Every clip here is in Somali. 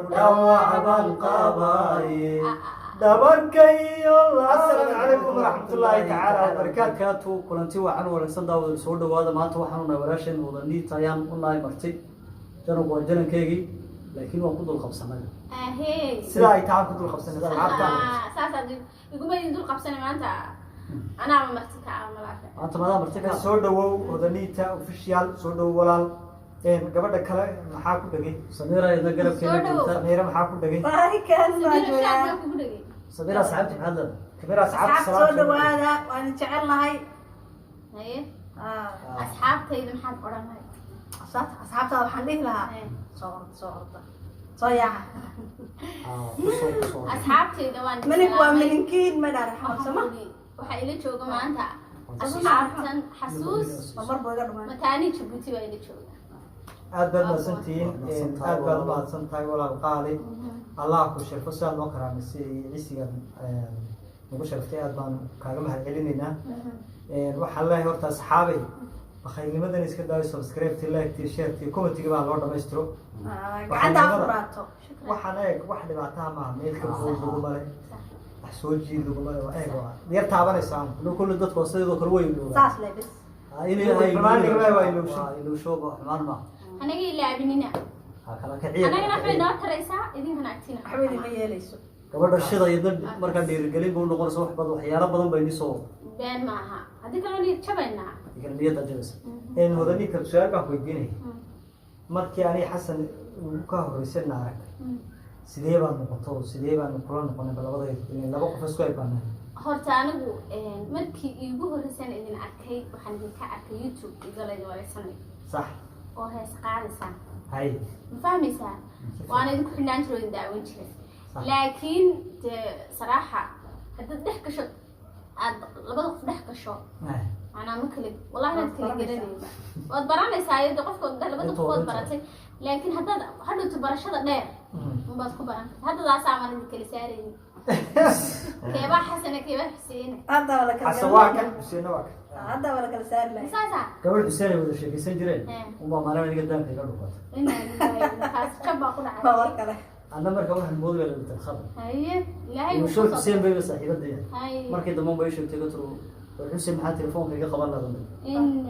دواعبا قباي دبركي الله. السلام عليكم ورحمة الله تعالى وبركاته. كلنتي وعن ورسان داود السود وهذا ما توحنا وراشين وظني تيام والله مرتي جنوا وجنا كيجي لكن وقود الخبسة هي سلاي تعال كود الخبسة هذا عبدا ساسا يقول ما يندور خبسة ما أنت أنا عم مرتك عم ملاك أنت ما مرتك سود وظني تا وفيشيال سود ولا gabadha kale maxaa ku dhagay Samira ida garabkeena joogta Samira maxaa ku dhagay barikan Samira ku dhagay Samira saxabti maxaa Samira saxabti soo dhawaada waan jecelnahay haye asxaabtayda maxaad qoranahay asxaabta waxaan dhihi lahaa soo yaa asxaabtayda waan waa milinkiin ma dhaarxo sama waxa ila jooga maanta asxaabtan xasuus marba iga dhumaan mataani Djibouti waa ila jooga aad baad mahadsantihiin aad baad mahadsantahay walaal qaali allah ku sharfo saan oo karaamisay cisiga ugu sharftay aad baan kaaga mahadcelinaynaa waxaan leeyahay horta asxaabay bakhaylnimadan iska daayo subscribe like share comment baa loo dhameystiro gacanta furaato waxaan eeg wax dhibaato ma meelka ugu male wax soo jiid ugu male waa eeg waa yar taabanaysaa kullu dadku sidoo kale way dhowaa saas leebis inuu shoobo xumaan ma anaga ilaabinina kala kaciya anaga waxay noo taraysaa idinkana agtina xawidi ma yeelayso gabadha shida iyo dad marka dhiirigelin buu noqonaysaa wax badan waxyaalo badan bay nisoo been ma aha hadii kale niyad jabayna niyad jabeysa wadani ka su'aal baan weydiinay markii ani xasan ka horeysay naarag sidee baan noqoto sidee baan kula noqonay laba qof isku ay baan horta anigu markii iigu horeysay idin arkay waxaan idinka arkay YouTube igalay wareysanay صح oo hees qaadaysan hay ma fahmaysaa waan idinku xidhnaan jiray daawan jiray laakiin صراحة hadda dhex gasho aad labada qof dhex gasho أنا ممكن والله أنا أتكلم جدًا وأتبرعني سعيد قفكم ده لبده قفوت براتي لكن هذا تبرش هذا نير مو بس كبران هذا لا سامر ذيك السعري كيف حسنا كيف حسين هذا ولا كل حسواك حسين واك هذا ولا كل سعر لا ساسا قبل حسين ولا شيء يسجلين وما ما لنا قدام في قلبه إنه خلاص شباب كنا باور كله أنا مركب واحد موديل اللي بتخبر هي لا هي وشوف حسين بيبي صحيح بدي هاي مركب دموع بيشوف تقطروا الحسين معاه تليفون في قبل لا ضمن إن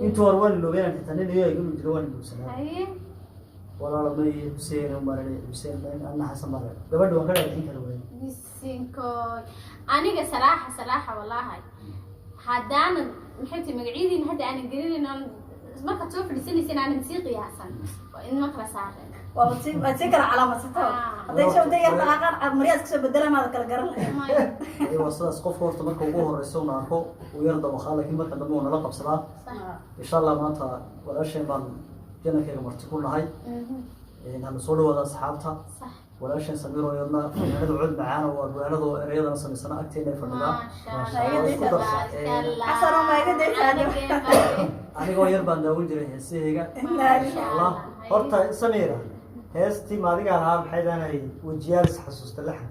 انتوا أروان اللي بين الحتانين هي يقولوا جلوان السلام هاي ولا لما حسين ومرة حسين بين أنا حسن مرة قبل دوا كذا الحين كانوا بين بسينكو أنا صراحة والله هاي هدانا نحبتي مقعيدين هدا أنا قليل إنه ما كتوف لسنة أنا موسيقي حسن وإنه ما كلا صار وتذكر علامة ستة هذا شو بدي أرتاح مريض كسب بدلا ما ذكر قرن أيوة صلاة قف ورط مركو جوه الرسول نعرفه ويرضى مخالة كلمة قدمونا لقب صلاة إن شاء الله ما تا ولا شيء ما جنا كذا مرتكون هاي إن صورة ولا أصحابها ولا شيء سميرو يلا هذا عود معانا وهذا رياضة نص السنة أكتر فرنا ما شاء الله حسن ما يقدر أنا غير بنداول جري هسه إن شاء الله horta Samira heestii maadiga ahaa maxay daanay wajiyaalis xasuusta laxan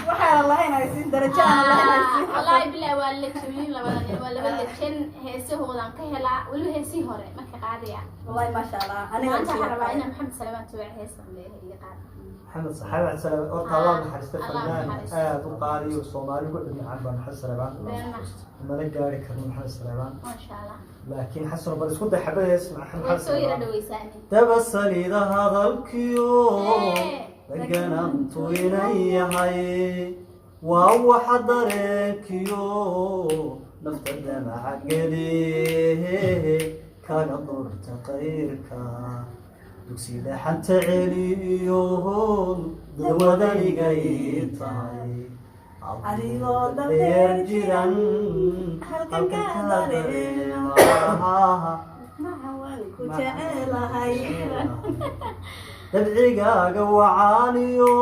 waxa Allah inay siin darajo Allah inay siin wallahi bilaa waa la jooyin labada jen heesahoodan ka helaa wali heesii hore marka qaadaya wallahi ma sha Allah aniga waxaan rabaa in Maxamed Salmaan tuwac heesan leeyahay qaad محمد صحابة سلام horta Allah naxariisto fadlan aad u qaaliyo Soomaali ku dhigay caan baan Maxamed Salmaan ma la gaari karo Maxamed Salmaan ma sha Allah لكن حسن بل اسكت حبايس مع محمد سوينا دويساني تبصلي ده هذا الكيو لقنا انتو إلي هاي وهو حضرك يو نفتد مع قليه كان دور تقريرك دوكسي ده حتى عليون دوادني قيتاي Adigo دير جيران halkan ka dareema maxaan ku jecelahay dabcigaaga wacaaniyo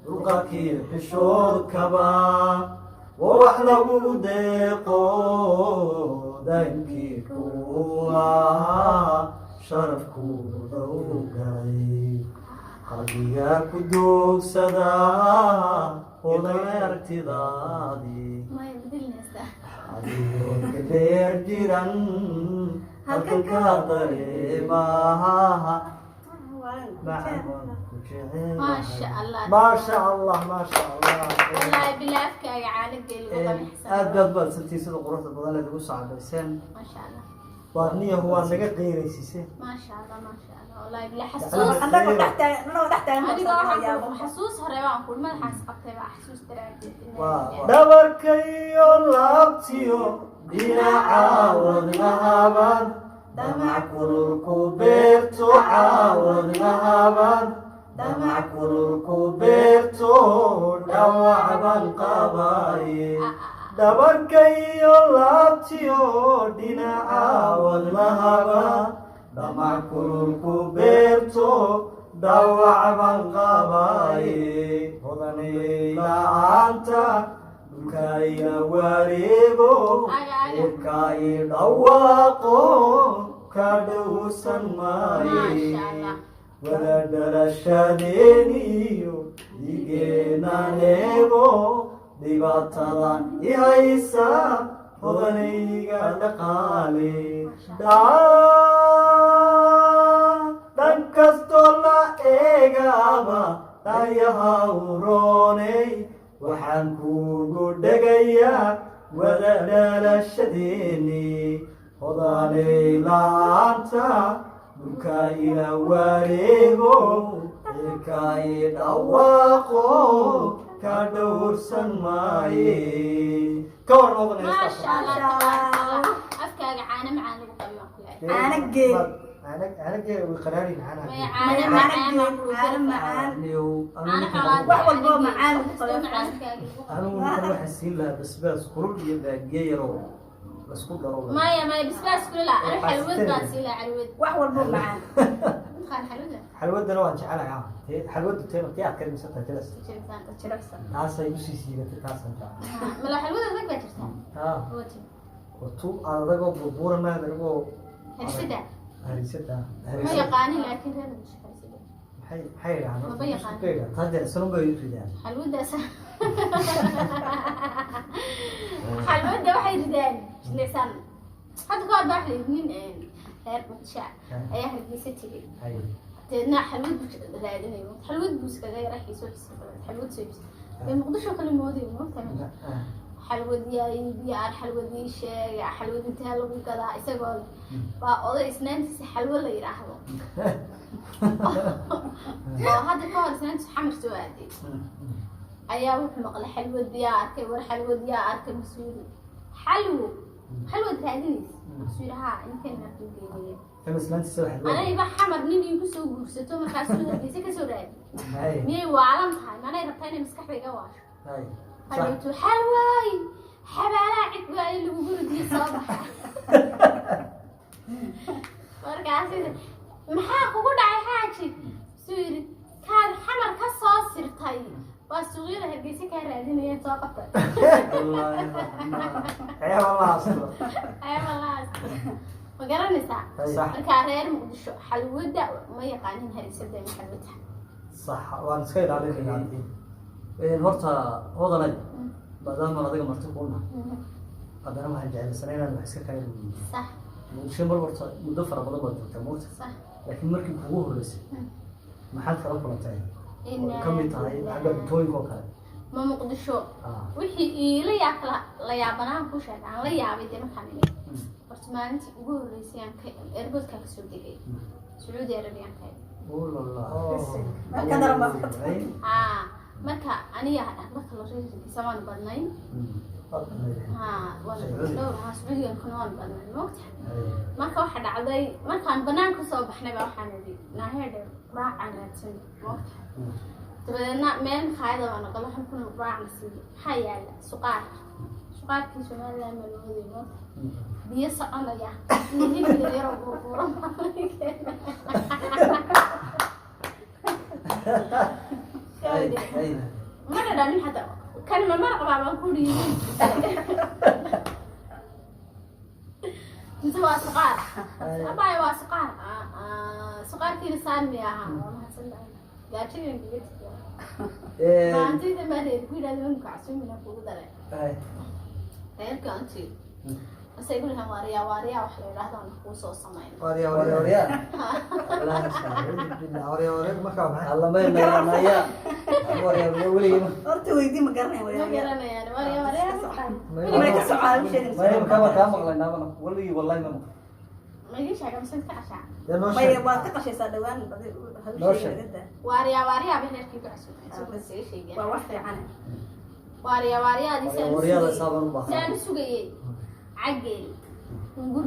dhulqaadkii xishoodkaba waa wax lagu deeqo daankii kuwa sharafkooda u galay qalbigaa ku doogsada odaartidaadii adigoo gadeer jiran halkan ka dareemaha ما شاء الله ما شاء الله ما شاء الله والله بلافك يا عالق الوضع حسن أدب سنتي سيد قرص البضالة تقول صعب إنسان ما شاء الله وأني هو نجا غير سيسي ما شاء الله ما شاء الله والله بلا حسوس أنا تحت هذه حسوس هريوان كل ما حاس قبتي بقى حسوس تراجع دبركيو لابتيو بلا عاود نهابان دمع كلكو بيرتو عاود نهابان دمع كلكو بيرتو دوع بالقباي دبركيو لابتيو دينا عاود نهابان دمع كلكو بيرتو دوع بالقباي هضني لا أنت بكاي واريبو بكاي دواقو كادو سماي ولا درشانينيو ديجينا نيبو ديباتران يايسا هضني قالقالي دنكستو لا إيغابا دايها وروني waxaan kuugu dhegayaa wadadhalashadiinii hodaanay la'aanta dhulka ila wareego ilka i dhawaaqo ka dhowrsan maaye ka war noqonaysa ما شاء الله تبارك الله أفكار عانى معانا أنا جي أنا جاي وقراري معانا وحول بو معانا أنا ممكن أروح أسيل لها بس خروج يبقى جاي يروح بس كل ضرورة ما بس كلها أنا حلوة باسيلة علوة وحول بو معانا خان حلوة حلوة ده لو أنشعلها يا حلوة ده تيم تيا كريم ستة جلس ناس يمشي سيرة تاسن جا ملا حلوة ده ذاك بترتاح وتو أنا ذاك ببورة ما ذاك هرسدة هرسدة ما يقاني لكن هذا مش هرسدة حي يعني ما بيقاني هذا سلوم بيجي يعني حلوة ده حلوة ده واحد ردان لسان هذا قاعد بحلي من غير متشاع أيه هدي ستي تنا حلوة رادني حلوة بس كذا راح يسوي حلوة سويس مقدش أكل الموضوع مو تمام حلوة دي حلوة دي شيء حلوة انتهى لو كذا يسقول فأوضة إسنان تسي حلوة اللي يراحوا هذا كون إسنان تحمر سوادي أيام مقل حلوة دي أركب ور حلوة دي أركب مسؤول حلوة هذه مسؤولها يمكن ما تقولي فمثلا تسوي حلوة أنا يبقى حمر نبي يقصو قصته ما كاسوده بيسك سوري مي وعلم هاي ما أنا ربطاني مسكح بيجواش حلوة حلوة حبالة عقبة اللي بقول دي صباح ورجع سيد محاك وقول على حاجة سوري كان حمر كصاص سرطي بس صغيرة هالجيسي كان رادين هي طاقة الله يا والله أصلا والله وقرن نساء صح الكارير مقدشو حلوة ما يقانين هالسدة من حلوتها صح وأنا سكيل عليك يعني الورطة وضلت بدل ما نضيق مرتقولنا قدرنا ما هنجعل سنين أنا بحسك كان صح وشيء مرة مدفرة بدل ما تموت صح لكن مركب قوه لسه ما حد فرق ولا تعين كم يتعين عقب توي كوكا ما مقدشو وحي لا يأكل لا يابنا كوشة عن لا يابي ده مكاني برتمان تقول رئيسيان إربط كسعودي سعودي عربيان كاي والله كذا ربع marka aniga marka la reeyay samaan badnayn waa Sacuudiga kunool badnayn marka waxa dhacday markaan banaanka soo baxnay baa waxaan idhi naaheedhe raacaan raadsan tabadeedna meel khayda waan qalo waxaan ku raacna sidii xayaala suqaarkii Soomaaliland ma loo wado biyo soconaya inuu yaro buuro ما أنا من حتى كان ما مرق مع منقولي نسوى سقار أباي واسقار سقار كي لسان مياها ما حصل يا ترى نجيت ما أنت إذا ما هي كويدا لون كعسوم من أبو دلائل غير كأنتي بس يقول لهم واريا واريا وحلو هذا نقوص وصمين واريا لا اسمع واريا ما كان الله ما ينا يا وريا ولي horta weydii ma garanay ما wariyaa قرنا يعني واريا واريا ma ka socdaa u sheegin ما يم كما كان مقلنا ولي والله ما ما يجيش حاجة بس انت عشان يا نوش may waad ka qashaysaa dhawaan Noo sheeg. واريا واريا بين كيف عشان بس شيء waa wax fiican واريا واريا دي سان وريا لا صابن بخ سان سوقي عقل نقول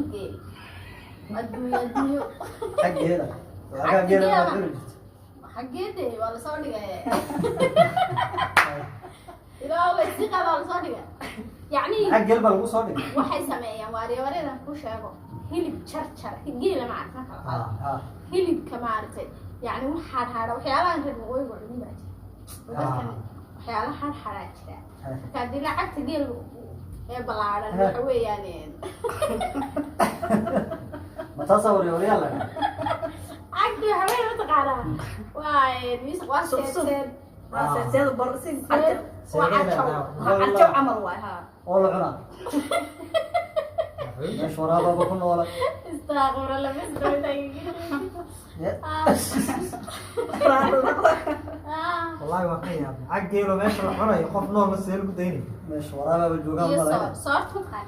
الدنيا حق هنا كان جينا حقيتي ولا صادقة إذا هو الثقة ولا صادقة يعني حق قلب لو صادق waxay sameeyaan waariyadan ku sheego hilib charchar geela ma arka kala hilibka maartay yani waxa hada waxyaalahan reer waqooyiga cunida waxyaalaha xaraaj jira kadib lacagta geel ee balaaran waxa weeyaan ما تصور يا وريا لا عقدي حبيبي ما تقارا واي ميس واسيد waa seeseeda bor si arjo وعجب camal waay ha والله عنا مش ورا بكون ولا استغفر الله بس والله واقعي عقيلو ماشي الحنا يخوف نور بس يلقوا ديني مش ورا بجوجان ولا صارت مقال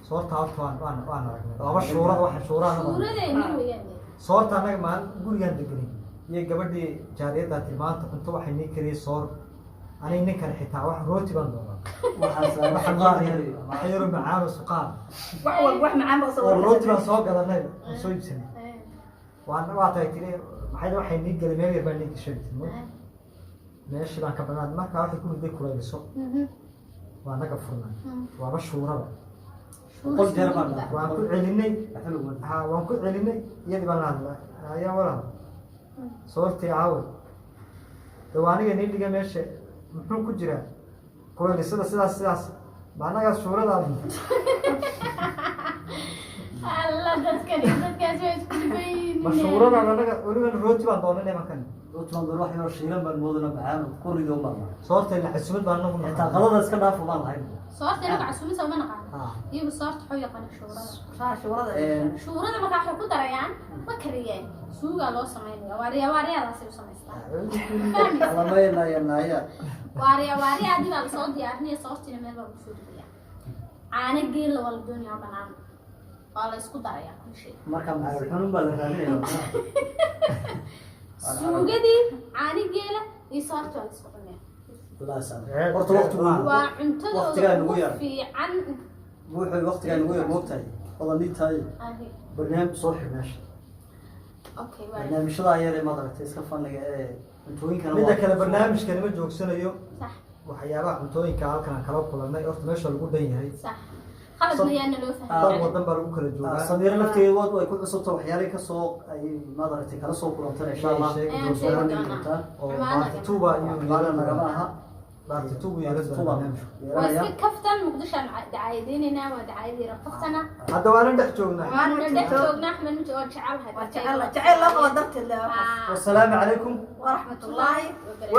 صورتها horta waan aragnay laba shuurad waxa shuuraha suuradeenii weeyaan soorta anaga maan gurigan deganay iyo gabadhii jaariyada tilmaanta kuntu waxay nii kariyay soor anay ninkan xitaa wax rooti baan doonaa waxa qaar yari xayro macaan oo suqaan wax macaan baa soo rooti baan soo gadanay soo iibsanay waa tahay tiri waxay nii galay meel yar baan nii gashay meeshii baan ka banaan marka waxay ku riday kulayso waa naga furnay waaba shuurada قل جربنا waan ku celinay حلو waan ku celinay iyadii baan hadlay ayaa walaal soortii caawa dawaaniga nin dhiga meesha muxuu ku jiraa kulaylisada sidaas maanaga shuurada الله dadkan way isku dhibayn mashhuurada anaga waliba rooti baan doonay makan قلت من روح يروح شيلان بالمودنا بعام كل يوم مرة soorta la xisbad baan nagu انت غلط اسكت دافع ما هاي صورت انا عسومه سو ما نقان يبي صورت حو يقان شورada shuurada شورada marka waxay ku darayaan ma kariyeen suuga loo sameeyo waariyaadaas ay u sameystaan الله ما ينا يا waariyaadii baa soo diyaarinaya soortina meel baa soo dhigaa caana geel wal dunya banaan waa la isku daraya kun shay marka maxay xunun baa la raadinaya suugadii caana geela iyo soorta la isku cunaya لا سامع قلت وقت waa cuntadooda ugu fiican وحي وقت كان ويا موقتي والله نيت هاي برنامج صوحي ماشي okay برنامج شو ضايع ما درت اسكفن لك انتو وين كانوا midda kale barnaamijkani ma joogsanayo صح waxyaabaha cuntooyinka halkan aan kala kulannay horta meesha lagu dhan yahay صح خلص ميانا لو dad فهمت wadan baa lagu kala joogaa سمير نفتي واد way ku cusubta waxyaalo ka soo ay ma dartay kala soo kulantay insha Allah oo baartituba iyo magaalada nagama aha baartituba iyo barnaamij واسك كفتن مقدشان دعايديننا ودعايدي رقفتنا hadda waan dhex joognaa وانا دحتوغنا احنا نجي جعلها jacayl loo qabo darteed والسلام عليكم ورحمة الله وبركاته